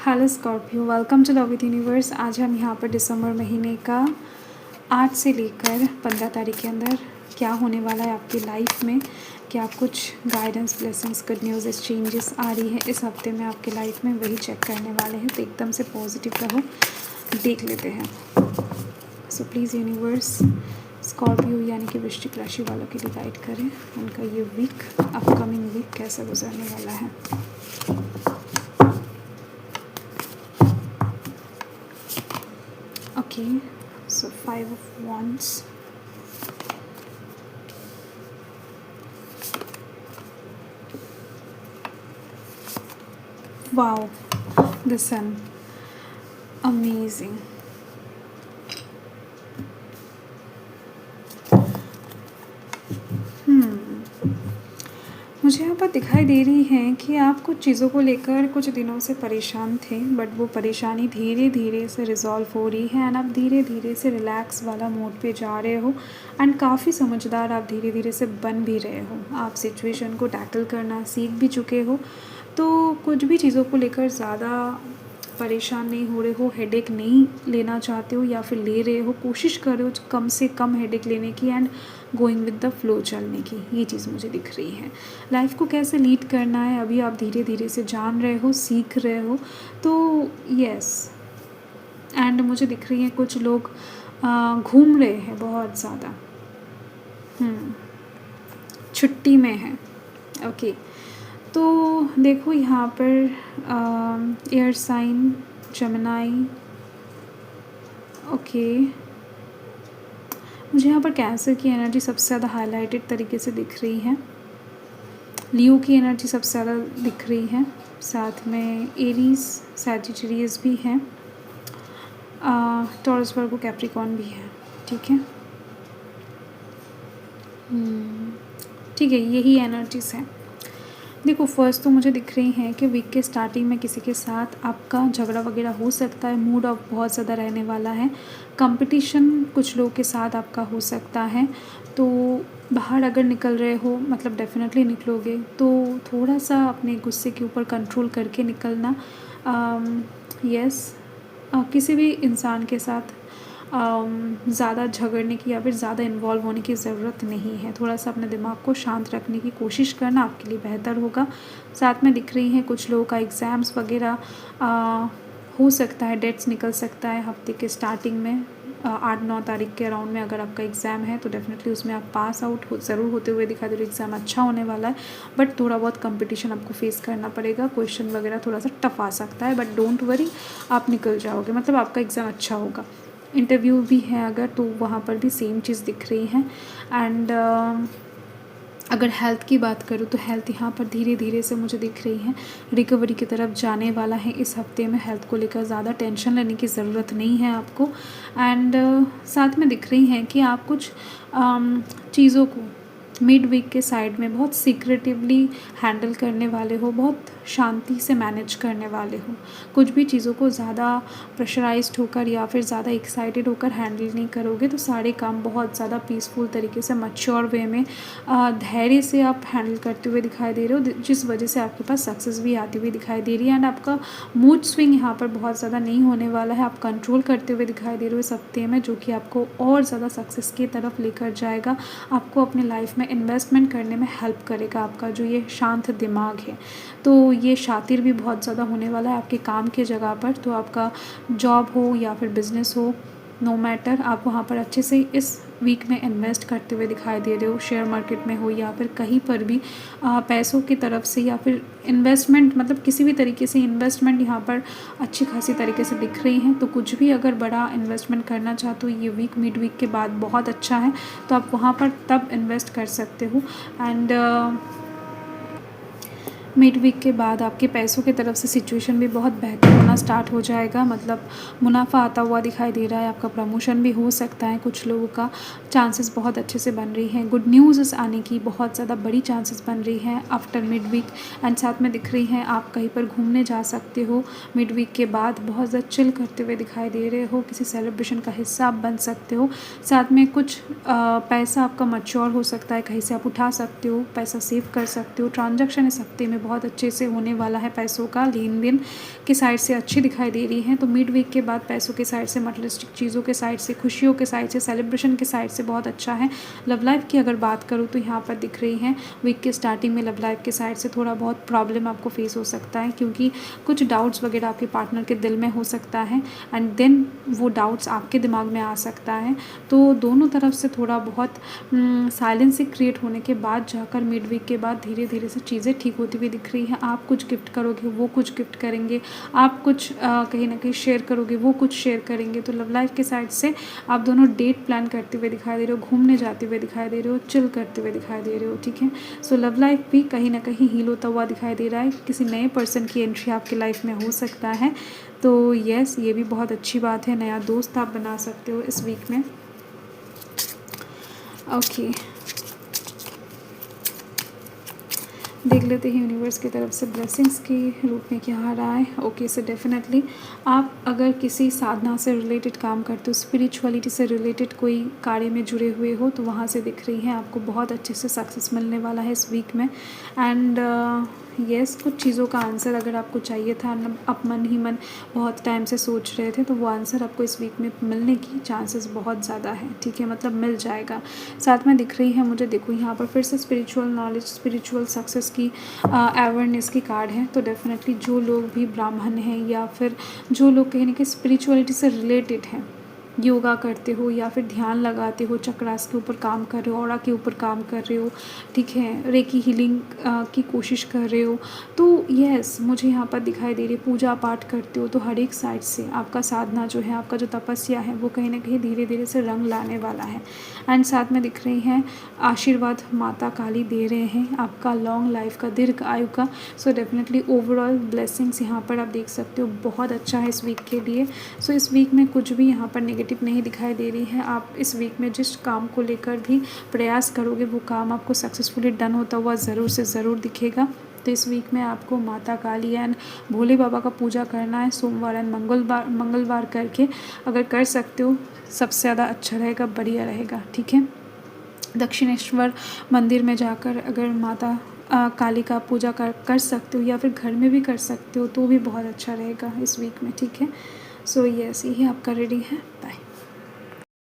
Hello Scorpio, welcome to love with universe. आज हम यहाँ पर दिसंबर महीने का 8 से लेकर 15 तारीख के अंदर क्या होने वाला है आपकी लाइफ में, क्या कुछ guidance, blessings, good news, changes आ रही है इस हफ्ते में आपके लाइफ में, वही चेक करने वाले हैं। तो एकदम से पॉजिटिव रहो, देख लेते हैं। सो प्लीज़ यूनिवर्स स्कॉर्पियो यानी कि वृश्चिक राशि वालों के लिए गाइड करें, उनका ये वीक, अपकमिंग वीक कैसा गुजरने वाला है। Okay, so 5 of Wands. Wow, the Sun. Amazing. मुझे यहाँ पर दिखाई दे रही है कि आप कुछ चीज़ों को लेकर कुछ दिनों से परेशान थे, बट वो परेशानी धीरे धीरे से रिज़ॉल्व हो रही है एंड आप धीरे धीरे से रिलैक्स वाला मोड पे जा रहे हो एंड काफ़ी समझदार आप धीरे धीरे से बन भी रहे हो। आप सिचुएशन को टैकल करना सीख भी चुके हो, तो कुछ भी चीज़ों को लेकर ज़्यादा परेशान नहीं हो रहे हो, हेडेक नहीं लेना चाहते हो या फिर ले रहे हो, कोशिश कर रहे हो कम से कम हेडेक लेने की and going with the flow चलने की। ये चीज़ मुझे दिख रही है। लाइफ को कैसे लीड करना है अभी आप धीरे धीरे से जान रहे हो, सीख रहे हो। तो यस, एंड मुझे दिख रही है कुछ लोग घूम रहे हैं बहुत ज़्यादा, छुट्टी में हैं। ओके, तो देखो यहाँ पर एयर साइन जेमिनी। ओके, मुझे यहाँ पर कैंसर की एनर्जी सबसे ज़्यादा हाईलाइटेड तरीके से दिख रही है। लियो की एनर्जी सबसे ज़्यादा दिख रही है, साथ में एरीज, सैजिटेरियस भी हैं, टॉरस, वर्गो, कैप्रिकॉर्न भी है। ठीक है, ठीक है, यही एनर्जीज हैं। देखो, फर्स्ट तो मुझे दिख रही हैं कि वीक के स्टार्टिंग में किसी के साथ आपका झगड़ा वगैरह हो सकता है, मूड ऑफ बहुत ज़्यादा रहने वाला है, कंपटीशन कुछ लोगों के साथ आपका हो सकता है। तो बाहर अगर निकल रहे हो, मतलब डेफिनेटली निकलोगे, तो थोड़ा सा अपने गुस्से के ऊपर कंट्रोल करके निकलना। यस, किसी भी इंसान के साथ ज़्यादा झगड़ने की या फिर ज़्यादा इन्वॉल्व होने की ज़रूरत नहीं है। थोड़ा सा अपने दिमाग को शांत रखने की कोशिश करना आपके लिए बेहतर होगा। साथ में दिख रही हैं कुछ लोगों का एग्ज़ाम्स वगैरह हो सकता है, डेट्स निकल सकता है हफ्ते के स्टार्टिंग में, 8-9 तारीख के अराउंड में अगर आपका एग्ज़ाम है तो डेफिनेटली उसमें आप पास आउट ज़रूर होते हुए दिखाई दे रहे हो। एग्ज़ाम अच्छा होने वाला है, बट थोड़ा बहुत कंपटीशन आपको फेस करना पड़ेगा, क्वेश्चन वगैरह थोड़ा सा टफ आ सकता है, बट डोंट वरी, आप निकल जाओगे, मतलब आपका एग्ज़ाम अच्छा होगा। इंटरव्यू भी है अगर, तो वहाँ पर भी सेम चीज़ दिख रही है। एंड अगर हेल्थ की बात करूँ तो हेल्थ यहाँ पर धीरे धीरे से मुझे दिख रही है रिकवरी की तरफ जाने वाला है इस हफ्ते में। हेल्थ को लेकर ज़्यादा टेंशन लेने की ज़रूरत नहीं है आपको। एंड साथ में दिख रही हैं कि आप कुछ चीज़ों को मिड वीक के साइड में बहुत सीक्रेटिवली हैंडल करने वाले हो, बहुत शांति से मैनेज करने वाले हो। कुछ भी चीज़ों को ज़्यादा प्रेशराइज्ड होकर या फिर ज़्यादा एक्साइटेड होकर हैंडल नहीं करोगे, तो सारे काम बहुत ज़्यादा पीसफुल तरीके से, मैच्योर वे में, धैर्य से आप हैंडल करते हुए दिखाई दे रहे हो, जिस वजह से आपके पास सक्सेस भी आती हुई दिखाई दे रही है। एंड आपका मूड स्विंग यहाँ पर बहुत ज़्यादा नहीं होने वाला है, आप कंट्रोल करते हुए दिखाई दे रहे हो इस हफ्ते में, जो कि आपको और ज़्यादा सक्सेस की तरफ लेकर जाएगा, आपको अपने लाइफ में इन्वेस्टमेंट करने में हेल्प करेगा। आपका जो ये शांत दिमाग है, तो ये शातिर भी बहुत ज़्यादा होने वाला है आपके काम की जगह पर। तो आपका जॉब हो या फिर बिज़नेस हो, नो मैटर, आप वहाँ पर अच्छे से इस वीक में इन्वेस्ट करते हुए दिखाई दे रहे हो। शेयर मार्केट में हो या फिर कहीं पर भी पैसों की तरफ से या फिर इन्वेस्टमेंट, मतलब किसी भी तरीके से इन्वेस्टमेंट यहाँ पर अच्छी खासी तरीके से दिख रही हैं। तो कुछ भी अगर बड़ा इन्वेस्टमेंट करना चाहते हो, ये वीक मिड वीक के बाद बहुत अच्छा है, तो आप वहाँ पर तब इन्वेस्ट कर सकते हो। एंड मिड वीक के बाद आपके पैसों की तरफ से सिचुएशन भी बहुत बेहतर होना स्टार्ट हो जाएगा, मतलब मुनाफा आता हुआ दिखाई दे रहा है। आपका प्रमोशन भी हो सकता है, कुछ लोगों का चांसेस बहुत अच्छे से बन रही हैं, गुड न्यूज़ आने की बहुत ज़्यादा बड़ी चांसेस बन रही हैं आफ्टर मिड वीक। एंड साथ में दिख रही हैं आप कहीं पर घूमने जा सकते हो मिड वीक के बाद, बहुत ज़्यादा चिल करते हुए दिखाई दे रहे हो, किसी सेलिब्रेशन का हिस्सा आप बन सकते हो। साथ में कुछ पैसा आपका मैच्योर हो सकता है, कहीं से आप उठा सकते हो, पैसा सेव कर सकते हो। ट्रांजैक्शन इस हफ्ते में बहुत अच्छे से होने वाला है, पैसों का लेन देन की साइड से अच्छी दिखाई दे रही है। तो मिड वीक के बाद पैसों के साइड से, मटेरियलिस्टिक चीज़ों के साइड से, खुशियों के साइड से, सेलिब्रेशन के साइड से बहुत अच्छा है। लव लाइफ की अगर बात करूँ तो यहाँ पर दिख रही है वीक के स्टार्टिंग में लव लाइफ के साइड से थोड़ा बहुत प्रॉब्लम आपको फेस हो सकता है, क्योंकि कुछ डाउट्स वगैरह आपके पार्टनर के दिल में हो सकता है एंड देन वो डाउट्स आपके दिमाग में आ सकता है। तो दोनों तरफ से थोड़ा बहुत साइलेंस क्रिएट होने के बाद जाकर मिड वीक के बाद धीरे धीरे से चीज़ें ठीक होती हुई दिख रही हैं। आप कुछ गिफ्ट करोगे, वो कुछ गिफ्ट करेंगे, आप कुछ कहीं ना कहीं शेयर करोगे, वो कुछ शेयर करेंगे। तो लव लाइफ के साइड से आप दोनों डेट प्लान करते हुए दिखाई दे रहे हो, घूमने जाते हुए दिखाई दे रहे हो, चिल करते हुए दिखाई दे रहे हो, ठीक है। सो लव लाइफ भी कहीं ना कहीं हील होता हुआ दिखाई दे रहा है। किसी नए पर्सन की एंट्री आपकी लाइफ में हो सकता है। तो यस, ये भी बहुत अच्छी बात है, नया दोस्त आप बना सकते हो इस वीक में। ओके, देख लेते हैं यूनिवर्स की तरफ से ब्लेसिंग्स के रूप में क्या आ रहा है। ओके, सो डेफिनेटली आप अगर किसी साधना से रिलेटेड काम करते हो, स्पिरिचुअलिटी से रिलेटेड कोई कार्य में जुड़े हुए हो, तो वहाँ से दिख रही है आपको बहुत अच्छे से सक्सेस मिलने वाला है इस वीक में। एंड यस, कुछ चीज़ों का आंसर अगर आपको चाहिए था, आप मन ही मन बहुत टाइम से सोच रहे थे, तो वो आंसर आपको इस वीक में मिलने की चांसेस बहुत ज़्यादा है, ठीक है, मतलब मिल जाएगा। साथ में दिख रही है मुझे, देखो यहाँ पर फिर से स्पिरिचुअल नॉलेज, स्पिरिचुअल सक्सेस की अवेयरनेस की कार्ड है। तो डेफिनेटली जो लोग भी ब्राह्मण हैं या फिर जो लोग कहीं ना कहीं स्पिरिचुअलिटी से रिलेटेड हैं, योगा करते हो या फिर ध्यान लगाते हो, चक्रास के ऊपर काम कर रहे हो, ऑरा के ऊपर काम कर रहे हो, ठीक है, रेकी हीलिंग की कोशिश कर रहे हो, तो यस मुझे यहाँ पर दिखाई दे रही है पूजा पाठ करते हो, तो हर एक साइड से आपका साधना जो है, आपका जो तपस्या है, वो कहीं ना कहीं धीरे धीरे से रंग लाने वाला है। एंड साथ में दिख रही हैं आशीर्वाद माता काली दे रहे हैं आपका लॉन्ग लाइफ का, दीर्घ आयु का। सो डेफिनेटली ओवरऑल ब्लेसिंग्स यहाँ पर आप देख सकते हो बहुत अच्छा है इस वीक के लिए। सो इस वीक में कुछ भी यहाँ पर नेगेटिव नहीं दिखाई दे रही है। आप इस वीक में जिस काम को लेकर भी प्रयास करोगे, वो काम आपको सक्सेसफुली डन होता हुआ ज़रूर से ज़रूर दिखेगा। तो इस वीक में आपको माता काली एंड भोले बाबा का पूजा करना है, सोमवार एंड मंगलवार करके अगर कर सकते हो सबसे ज़्यादा अच्छा रहेगा, बढ़िया रहेगा, ठीक है। दक्षिणेश्वर मंदिर में जाकर अगर माता काली का पूजा कर सकते हो या फिर घर में भी कर सकते हो, तो भी बहुत अच्छा रहेगा इस वीक में, ठीक है। सो यस, यही आपका रेडी है। बाय।